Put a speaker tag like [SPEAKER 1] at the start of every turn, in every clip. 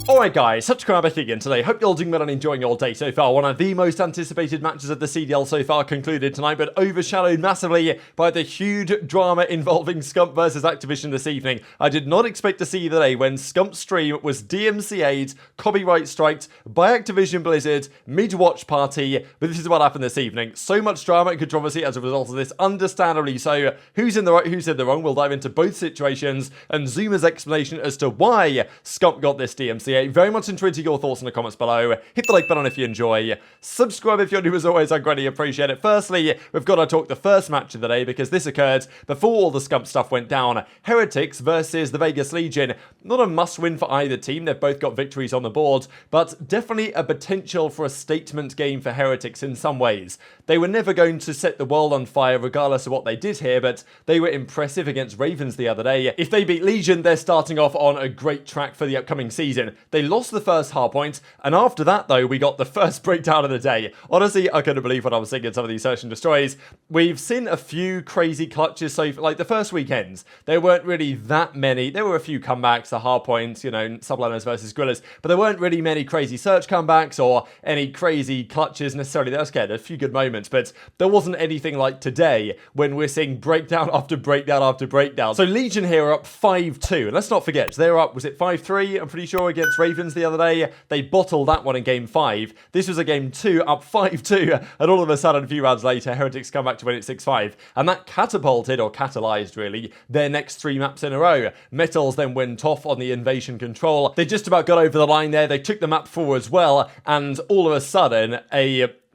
[SPEAKER 1] Alright guys, such a back again today. Hope you're all doing well and enjoying your day so far. One of the most anticipated matches of the CDL so far concluded tonight, but overshadowed massively by the huge drama involving Scump versus Activision this evening. I did not expect to see the day when Scump's stream was DMCA'd, copyright striked by Activision Blizzard, mid-watch party, but this is what happened this evening. So much drama and controversy as a result of this, understandably so. Who's in the right, who's in the wrong? We'll dive into both situations and Zoomer's explanation as to why Scump got this DMCA. Very much intrigued your thoughts in the comments below. Hit the like button if you enjoy. Subscribe if you're new as always, I greatly appreciate it. Firstly, we've got to talk the first match of the day because this occurred before all the Scump stuff went down. Heretics versus the Vegas Legion. Not a must-win for either team. They've both got victories on the board, but definitely a potential for a statement game for Heretics in some ways. They were never going to set the world on fire regardless of what they did here, but they were impressive against Ravens the other day. If they beat Legion, they're starting off on a great track for the upcoming season. They lost the first hardpoint, and after that, though, we got the first breakdown of the day. Honestly, I couldn't believe what I was seeing in some of these search and destroys. We've seen a few crazy clutches, so like the first weekends, there weren't really that many. There were a few comebacks, the hardpoints, you know, Subliners versus Grillers, but there weren't really many crazy search comebacks or any crazy clutches necessarily. That was good, a few good moments, but there wasn't anything like today when we're seeing breakdown after breakdown after breakdown. So Legion here are up 5-2, and let's not forget, they were up, was it 5-3? I'm pretty sure against Ravens the other day. They bottled that one in game 5. This was a game 2, up 5-2, and all of a sudden, a few rounds later, Heretics come back to win it 6-5, and that catapulted, or catalyzed really, their next 3 maps in a row. MettalZ then went off on the invasion control. They just about got over the line there. They took the map 4 as well, and all of a sudden,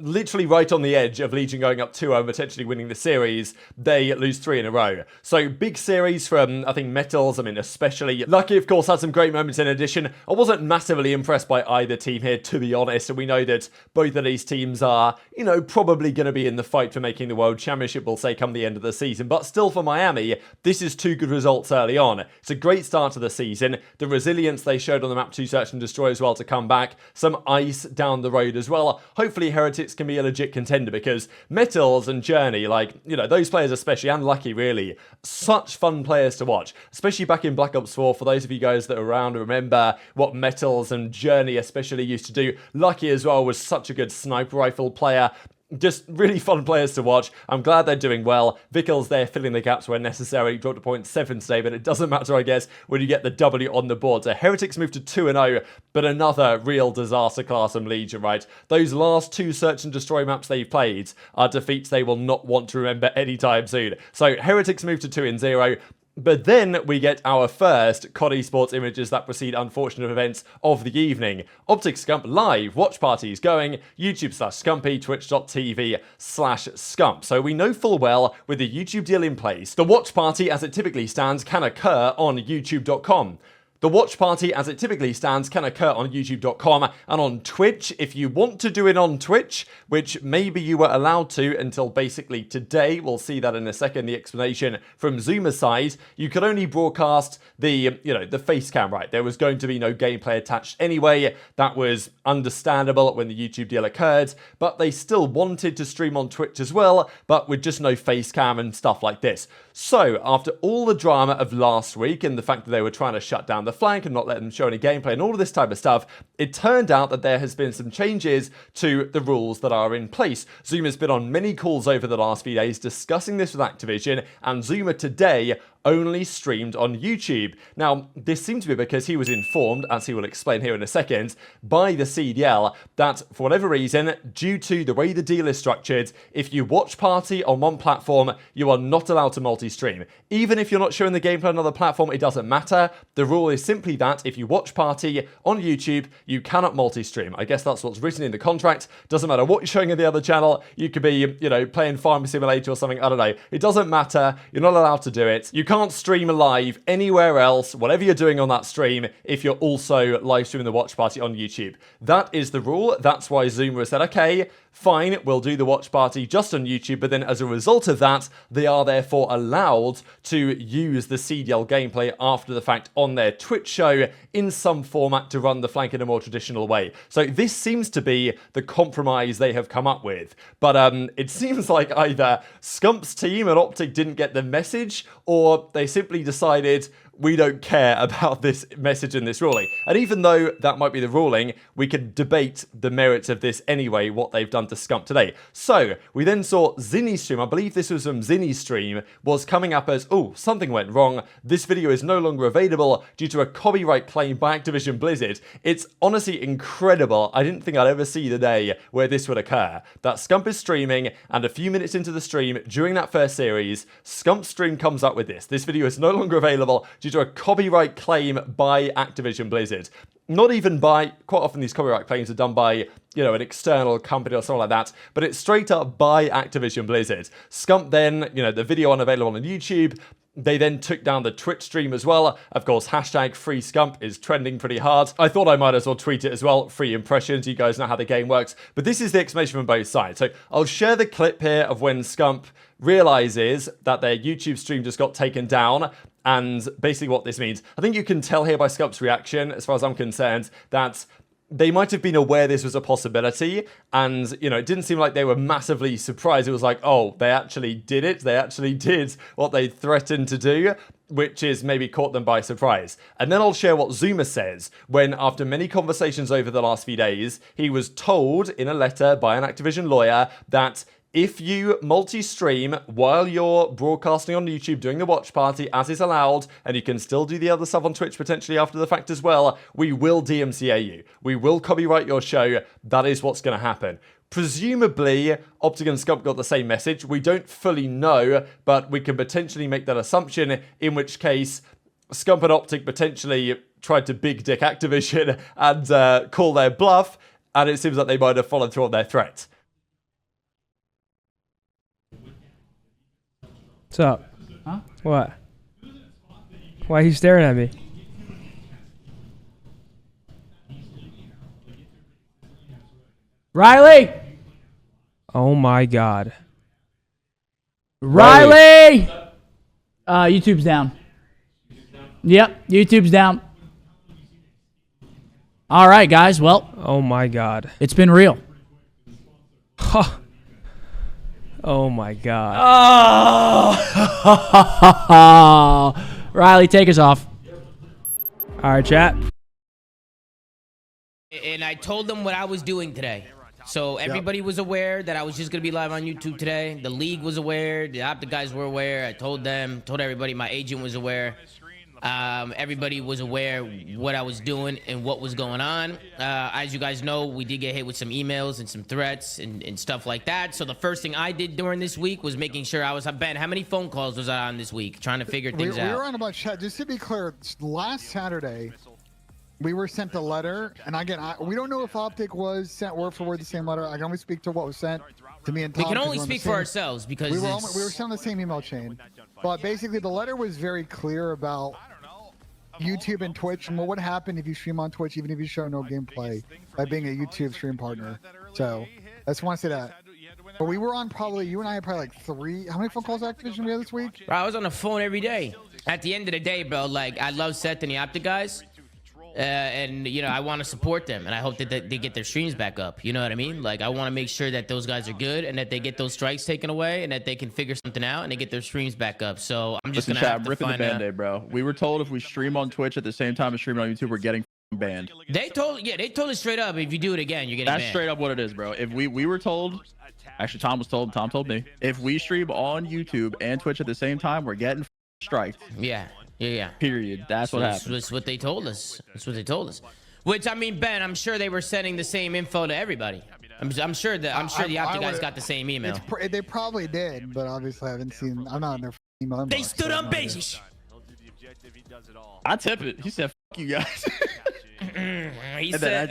[SPEAKER 1] literally right on the edge of Legion going up 2-0 and potentially winning the series, they lose 3 in a row. So big series from, I think, MettalZ, I mean, especially. Lucky, of course, had some great moments in addition. I wasn't massively impressed by either team here, to be honest, and we know that both of these teams are, you know, probably going to be in the fight for making the World Championship, we'll say, come the end of the season. But still, for Miami, this is 2 good results early on. It's a great start to the season. The resilience they showed on the map 2 search and destroy as well to come back. Some ice down the road as well. Hopefully, Heretics can be a legit contender because MettalZ and JurNii, like, you know, those players especially, and Lucky really, such fun players to watch, especially back in Black Ops 4. For those of you guys that are around, remember what MettalZ and JurNii especially used to do. Lucky as well was such a good sniper rifle player. Just really fun players to watch. I'm glad they're doing well. Vikul's there filling the gaps where necessary. Dropped a 0.7 today, but it doesn't matter, I guess, when you get the W on the board. So Heretics moved to 2-0, but another real disaster class from Legion, right? Those last 2 search and destroy maps they've played are defeats they will not want to remember anytime soon. So Heretics moved to 2-0. But then we get our first COD Esports images that precede unfortunate events of the evening. OpTic Scump live, watch parties going, YouTube/Scumpy, twitch.tv/Scump. So we know full well with the YouTube deal in place, the watch party as it typically stands can occur on youtube.com. The watch party, as it typically stands, can occur on youtube.com and on Twitch. If you want to do it on Twitch, which maybe you were allowed to until basically today, we'll see that in a second, the explanation from Zoomer's side, you could only broadcast the, you know, the face cam, right? There was going to be no gameplay attached anyway. That was understandable when the YouTube deal occurred, but they still wanted to stream on Twitch as well, but with just no face cam and stuff like this. So, after all the drama of last week and the fact that they were trying to shut down the flank and not let them show any gameplay and all of this type of stuff, it turned out that there has been some changes to the rules that are in place. Zoomer's been on many calls over the last few days discussing this with Activision, and Zoomer today only streamed on YouTube. Now, this seems to be because he was informed, as he will explain here in a second, by the CDL that for whatever reason, due to the way the deal is structured, if you watch party on one platform, you are not allowed to multi-stream. Even if you're not showing the gameplay on another platform, it doesn't matter. The rule is simply that if you watch party on YouTube, you cannot multi-stream. I guess that's what's written in the contract. Doesn't matter what you're showing on the other channel. You could be, you know, playing Farm Simulator or something. I don't know. It doesn't matter. You're not allowed to do it. You can't stream live anywhere else, whatever you're doing on that stream, if you're also live streaming the watch party on YouTube. That is the rule. That's why Zoomer said, okay, fine, we'll do the watch party just on YouTube, but then as a result of that, they are therefore allowed to use the CDL gameplay after the fact on their Twitch show in some format to run the flank in a more traditional way. So this seems to be the compromise they have come up with. But it seems like either Scump's team and OpTic didn't get the message, or they simply decided, we don't care about this message and this ruling. And even though that might be the ruling, we could debate the merits of this anyway, what they've done to Scump today. So, we then saw Zinni's stream, I believe this was from Zinni's stream, was coming up as, oh, something went wrong. This video is no longer available due to a copyright claim by Activision Blizzard. It's honestly incredible. I didn't think I'd ever see the day where this would occur. That Scump is streaming, and a few minutes into the stream, during that first series, Scump's stream comes up with this. This video is no longer available due to a copyright claim by Activision Blizzard. Not even by, quite often these copyright claims are done by, you know, an external company or something like that, but it's straight up by Activision Blizzard. Scump then, you know, the video unavailable on YouTube. They then took down the Twitch stream as well. Of course, hashtag free Scump is trending pretty hard. I thought I might as well tweet it as well. Free impressions, you guys know how the game works. But this is the explanation from both sides. So I'll share the clip here of when Scump realizes that their YouTube stream just got taken down. And basically what this means, I think you can tell here by Scump's reaction, as far as I'm concerned, that they might have been aware this was a possibility, and, you know, it didn't seem like they were massively surprised. It was like, oh, they actually did it. They actually did what they threatened to do, which is maybe caught them by surprise. And then I'll share what Zuma says when, after many conversations over the last few days, he was told in a letter by an Activision lawyer that if you multi-stream while you're broadcasting on YouTube doing the watch party, as is allowed, and you can still do the other stuff on Twitch potentially after the fact as well, we will DMCA you. We will copyright your show. That is what's going to happen. Presumably, OpTic and Scump got the same message. We don't fully know, but we can potentially make that assumption, in which case Scump and OpTic potentially tried to big dick Activision and call their bluff, and it seems like they might have followed through on their threat.
[SPEAKER 2] What's up? Huh? What? Why are you staring at me?
[SPEAKER 3] Riley!
[SPEAKER 2] Oh my god.
[SPEAKER 3] Riley! YouTube's down. Yep, YouTube's down. All right, guys. Well.
[SPEAKER 2] Oh my god.
[SPEAKER 3] It's been real.
[SPEAKER 2] Huh. Oh my god.
[SPEAKER 3] Oh. Riley, take us off.
[SPEAKER 2] All right, chat.
[SPEAKER 4] And I told them what I was doing today. So everybody was aware that I was just going to be live on YouTube today. The league was aware. The OpTic guys were aware. I told them, told everybody. My agent was aware. Everybody was aware what I was doing and what was going on. As you guys know, we did get hit with some emails and some threats and stuff like that. So the first thing I did during this week was making sure I was, Ben, how many phone calls was I on this week? Trying to figure things out.
[SPEAKER 5] We were on about chat. Just to be clear, last Saturday, we were sent a letter. And again, we don't know if OpTic was sent word for word the same letter. I can only speak to what was sent to me and Tom.
[SPEAKER 4] We can only speak for ourselves because
[SPEAKER 5] we were sent on the same email chain. But basically, the letter was very clear about YouTube and Twitch and what would happen if you stream on Twitch, even if you show no gameplay, by being a YouTube stream partner. So I just want to say that. But we were on probably, you and I had probably like how many phone calls Activision we had this week?
[SPEAKER 4] Bro, I was on the phone every day. At the end of the day, bro, like, I love Seth and the OpTic guys. And, you know, I want to support them. And I hope that they get their streams back up. You know what I mean? Like, I want to make sure that those guys are good and that they get those strikes taken away and that they can figure something out and they get their streams back up. So I'm just going to have to
[SPEAKER 6] ripping
[SPEAKER 4] find
[SPEAKER 6] the Band-Aid, bro. We were told if we stream on Twitch at the same time as streaming on YouTube, we're getting banned.
[SPEAKER 4] They told us straight up, if you do it again, you're getting banned.
[SPEAKER 6] That's straight up what it is, bro. If we were told, actually Tom told me, if we stream on YouTube and Twitch at the same time, we're getting striked.
[SPEAKER 4] Yeah.
[SPEAKER 6] Period. That's what happened.
[SPEAKER 4] That's what they told us. That's what they told us. Which, I mean, Ben, I'm sure they were sending the same info to everybody. I'm sure the OpTic guys got the same email.
[SPEAKER 5] They probably did, but obviously I haven't seen. I'm not in their email.
[SPEAKER 4] They stood on basis.
[SPEAKER 6] I tip it. He said, "Fuck you guys."
[SPEAKER 4] He said,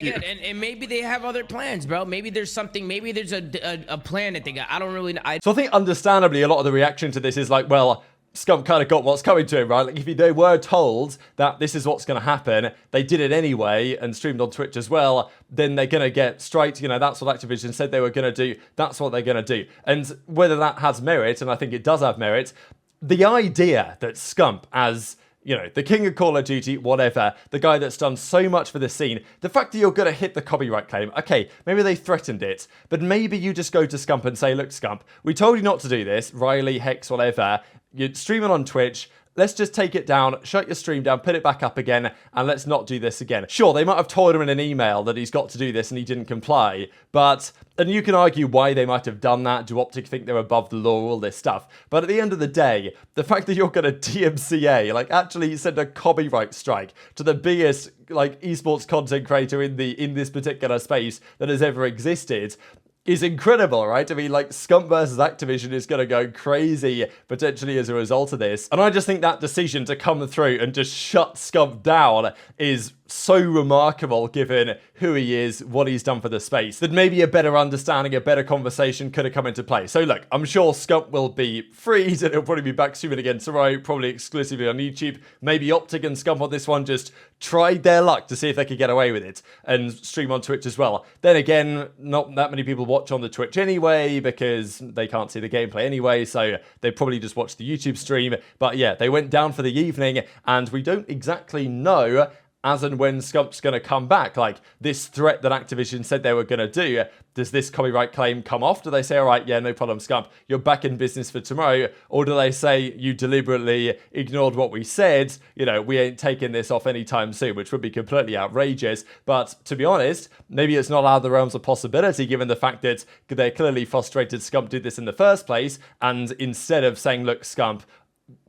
[SPEAKER 4] and maybe they have other plans, bro. Maybe there's something. Maybe there's a plan that they got. I don't really know.
[SPEAKER 1] So I think, understandably, a lot of the reaction to this is like, well, Scump kind of got what's coming to him, right? Like, if they were told that this is what's going to happen, they did it anyway and streamed on Twitch as well, then they're going to get striked. You know, that's what Activision said they were going to do. That's what they're going to do. And whether that has merit, and I think it does have merit, the idea that Scump, as, you know, the king of Call of Duty, whatever, the guy that's done so much for the scene, the fact that you're going to hit the copyright claim, okay, maybe they threatened it, but maybe you just go to Scump and say, look, Scump, we told you not to do this, Riley, Hex, whatever, you're streaming on Twitch, let's just take it down, shut your stream down, put it back up again, and let's not do this again. Sure, they might have told him in an email that he's got to do this and he didn't comply, but, and you can argue why they might have done that. Do OpTic think they're above the law, all this stuff? But at the end of the day, the fact that you're going to DMCA, like actually send a copyright strike to the biggest like esports content creator in this particular space that has ever existed, is incredible, right? I mean, like, Scump versus Activision is going to go crazy, potentially, as a result of this. And I just think that decision to come through and just shut Scump down is so remarkable, given who he is, what he's done for the space, that maybe a better understanding, a better conversation could have come into play. So look, I'm sure Scump will be freed, and he'll probably be back soon again tomorrow, probably exclusively on YouTube. Maybe OpTic and Scump on this one just tried their luck to see if they could get away with it, and stream on Twitch as well. Then again, not that many people watch on the Twitch anyway, because they can't see the gameplay anyway, so they probably just watch the YouTube stream. But yeah, they went down for the evening, and we don't exactly know as and when Scump's going to come back. Like, this threat that Activision said they were going to do, does this copyright claim come off? Do they say, all right, yeah, no problem, Scump, you're back in business for tomorrow? Or do they say, you deliberately ignored what we said, you know, we ain't taking this off anytime soon, which would be completely outrageous. But to be honest, maybe it's not out of the realms of possibility, given the fact that they're clearly frustrated Scump did this in the first place, and instead of saying, look, Scump,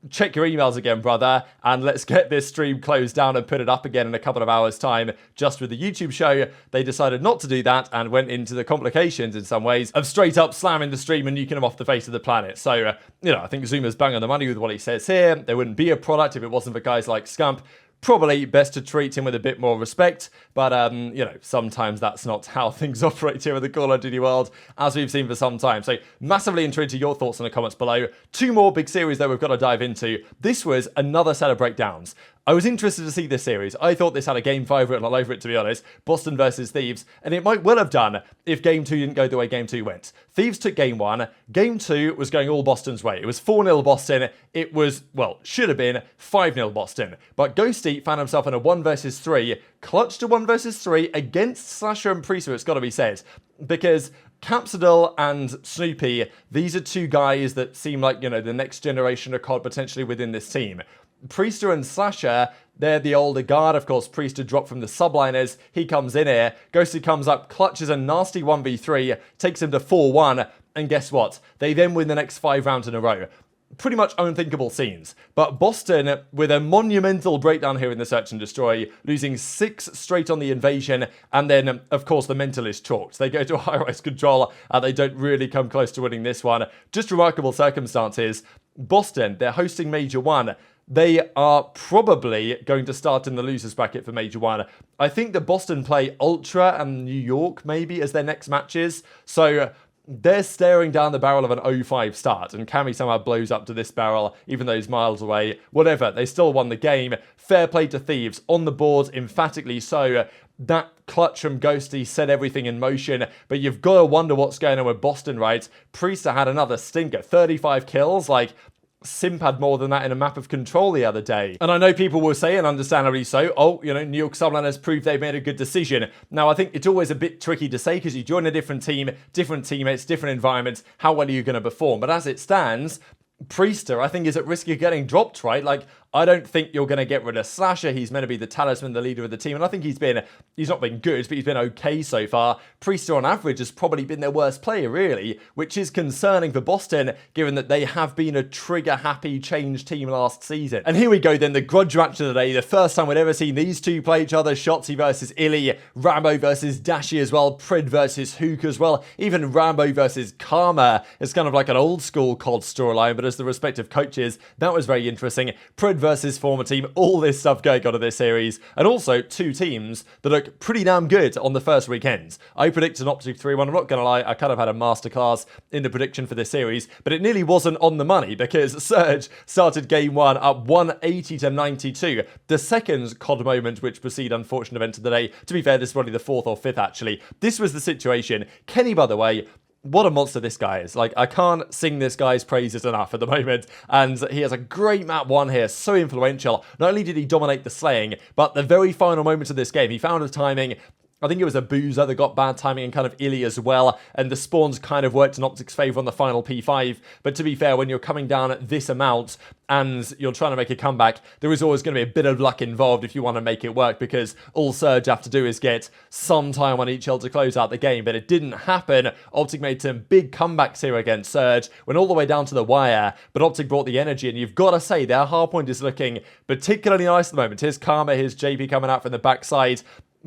[SPEAKER 1] check your emails again, brother, and let's get this stream closed down and put it up again in a couple of hours' time, just with the YouTube show, they decided not to do that and went into the complications, in some ways, of straight up slamming the stream and nuking him off the face of the planet. So, you know, I think Zuma's bang on the money with what he says here. There wouldn't be a product if it wasn't for guys like Scump. Probably best to treat him with a bit more respect, but, you know, sometimes that's not how things operate here in the Call of Duty world, as we've seen for some time. So, massively intrigued to your thoughts in the comments below. Two more big series that we've got to dive into. This was another set of breakdowns. I was interested to see this series. I thought this had a Game 5 written all over it, to be honest. Boston versus Thieves, and it might well have done if Game 2 didn't go the way Game 2 went. Thieves took Game 1. Game 2 was going all Boston's way. It was 4-0 Boston. It was, well, should have been 5-0 Boston. But Ghosty found himself in a 1 versus 3, clutched a 1 versus 3 against Slasher and Priestahh, it's got to be said. Because Capsidal and Snoopy, these are two guys that seem like, you know, the next generation of COD potentially within this team. Priestahh and Slasher, they're the older guard. Of course, Priestahh dropped from the Subliners. He comes in here. Ghosty comes up, clutches a nasty 1v3, takes him to 4-1. And guess what? They then win the next 5 rounds in a row. Pretty much unthinkable scenes. But Boston, with a monumental breakdown here in the Search and Destroy, losing 6 straight on the invasion, and then, of course, the mental is chalked. They go to a high-rise control, and they don't really come close to winning this one. Just remarkable circumstances. Boston, they're hosting Major 1. They are probably going to start in the losers bracket for Major 1. I think that Boston play Ultra and New York, maybe, as their next matches. So they're staring down the barrel of an 0-5 start, and Cammy somehow blows up to this barrel, even though he's miles away. Whatever, they still won the game. Fair play to Thieves. On the board, emphatically so. That clutch from Ghosty set everything in motion, but you've got to wonder what's going on with Boston, right? Priestahh had another stinker, 35 kills, like, Simp had more than that in a map of control the other day. And I know people will say, and understandably so, oh, you know, New York Subliners proved they made a good decision. Now, I think it's always a bit tricky to say, because you join a different team, different teammates, different environments, how well are you going to perform? But as it stands, Priestahh, I think, is at risk of getting dropped, right? Like, I don't think you're going to get rid of Slasher. He's meant to be the talisman, the leader of the team. And I think he's not been good, but he's been okay so far. Priestahh, on average, has probably been their worst player, really, which is concerning for Boston, given that they have been a trigger-happy change team last season. And here we go, then, the grudge match of the day. The first time we'd ever seen these two play each other. Shotzzy versus Illy, Rambo versus Dashy as well, Prid versus Huke as well. Even Rambo versus Karma. It's kind of like an old-school COD storyline, but as the respective coaches, that was very interesting. Prid versus former team, all this stuff going on in this series, and also two teams that look pretty damn good on the first weekends. I predicted an OpTic 3-1. I'm not going to lie, I kind of had a masterclass in the prediction for this series, but it nearly wasn't on the money, because Surge started game 1 up 180 to 92. The second COD moment which preceded unfortunate event of the day. To be fair, this is probably the 4th or 5th, actually. This was the situation. Kenny, by the way, what a monster this guy is. Like, I can't sing this guy's praises enough at the moment. And he has a great map 1 here, so influential. Not only did he dominate the slaying, but the very final moments of this game, he found a timing, I think it was aBeZy that got bad timing and kind of aBeZy as well, and the spawns kind of worked in OpTic's favor on the final P5. But to be fair, when you're coming down at this amount and you're trying to make a comeback, there is always going to be a bit of luck involved if you want to make it work, because all Surge have to do is get some time on each hill to close out the game. But it didn't happen. OpTic made some big comebacks here against Surge, went all the way down to the wire, but OpTic brought the energy, and you've got to say their hardpoint is looking particularly nice at the moment. Here's Karma, here's JP coming out from the backside.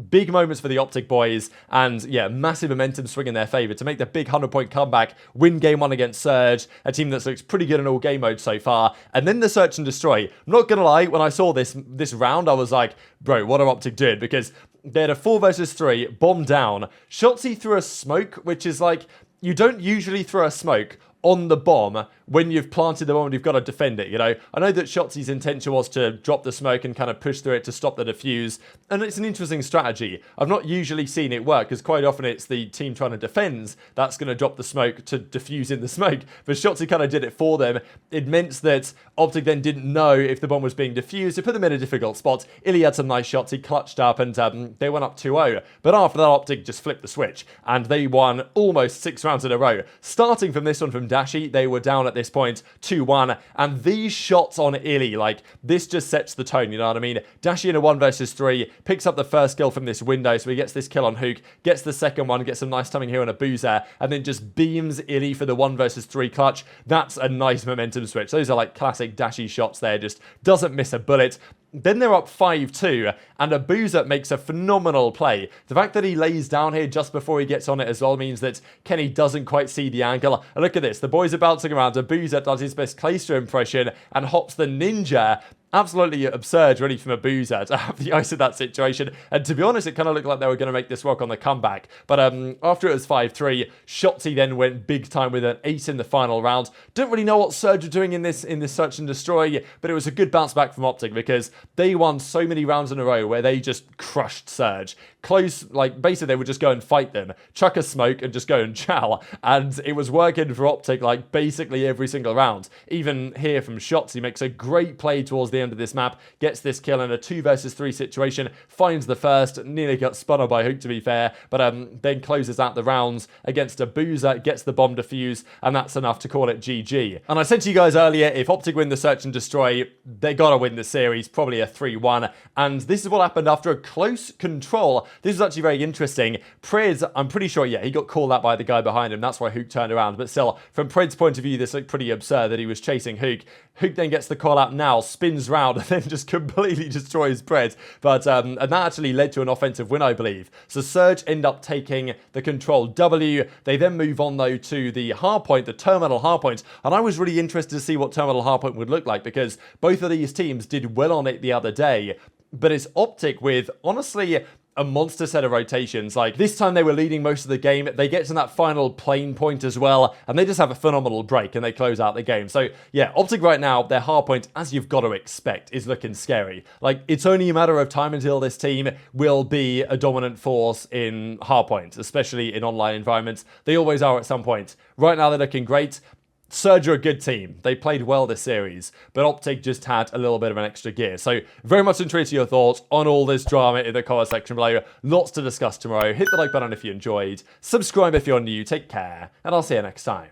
[SPEAKER 1] Big moments for the OpTic boys, and yeah, massive momentum swing in their favor to make the big 100-point comeback, win game 1 against Surge, a team that looks pretty good in all game modes so far. And then the search and destroy. I'm not gonna lie, when I saw this round, I was like, bro, what are OpTic doing? Because they had a 4 versus 3, bomb down. Shotzzy threw a smoke, which is like, you don't usually throw a smoke on the bomb when you've planted the bomb and you've got to defend it, you know? I know that Shotzzy's intention was to drop the smoke and kind of push through it to stop the defuse, and it's an interesting strategy. I've not usually seen it work, because quite often it's the team trying to defend that's going to drop the smoke to defuse in the smoke, but Shotzzy kind of did it for them. It meant that OpTic then didn't know if the bomb was being defused. It put them in a difficult spot. aBeZy had some nice shots, he clutched up, and they went up 2-0. But after that, OpTic just flipped the switch, and they won almost 6 rounds in a row. Starting from this one from Dashy, they were down at this point 2-1, and these shots on aBeZy, like, this just sets the tone, you know what I mean? Dashy in a 1 versus 3, picks up the first kill from this window, so he gets this kill on Huke, gets the second one, gets some nice timing here on aBeZy, and then just beams aBeZy for the 1 versus 3 clutch. That's a nice momentum switch. Those are like classic Dashy shots there, just doesn't miss a bullet. Then they're up 5-2, and aBeZy makes a phenomenal play. The fact that he lays down here just before he gets on it as well means that Kenny doesn't quite see the angle. And look at this, the boys are bouncing around, aBeZy does his best Clayster impression and hops the ninja. Absolutely absurd, really, from aBeZy to have the ice in that situation. And to be honest, it kind of looked like they were going to make this work on the comeback. But after it was 5-3, Shotzzy then went big time with an ace in the final round. Don't really know what Surge are doing in this search and destroy, but it was a good bounce back from OpTic, because they won so many rounds in a row where they just crushed Surge. Close, like, basically they would just go and fight them, chuck a smoke and just go and chow. And it was working for OpTic, like, basically every single round. Even here from Shotzzy, makes a great play towards the end of this map, gets this kill in a 2 versus 3 situation, finds the first, nearly got spun on by Huke to be fair, but then closes out the rounds against aBeZy, gets the bomb defuse, and that's enough to call it GG. And I said to you guys earlier, if OpTic win the search and destroy, they gotta win the series, probably a 3-1, and this is what happened after a close control. This was actually very interesting. Priestahh, I'm pretty sure, yeah, he got called out by the guy behind him, that's why Huke turned around, but still, from Priestahh's point of view, this looked pretty absurd that he was chasing Huke. Huke then gets the call out now, spins round, and then just completely destroys Priestahh. But and that actually led to an offensive win, I believe. So Surge end up taking the control W. They then move on, though, to the hardpoint, the terminal hardpoint. And I was really interested to see what terminal hardpoint would look like, because both of these teams did well on it the other day. But it's OpTic with, honestly, a monster set of rotations. Like, this time they were leading most of the game. They get to that final plane point as well, and they just have a phenomenal break, and they close out the game. So, yeah, OpTic right now, their hardpoint, as you've got to expect, is looking scary. Like, it's only a matter of time until this team will be a dominant force in hardpoint, especially in online environments. They always are at some point. Right now, they're looking great. Surge are a good team. They played well this series, but OpTic just had a little bit of an extra gear. So very much intrigued to your thoughts on all this drama in the comment section below. Lots to discuss tomorrow. Hit the like button if you enjoyed. Subscribe if you're new. Take care, and I'll see you next time.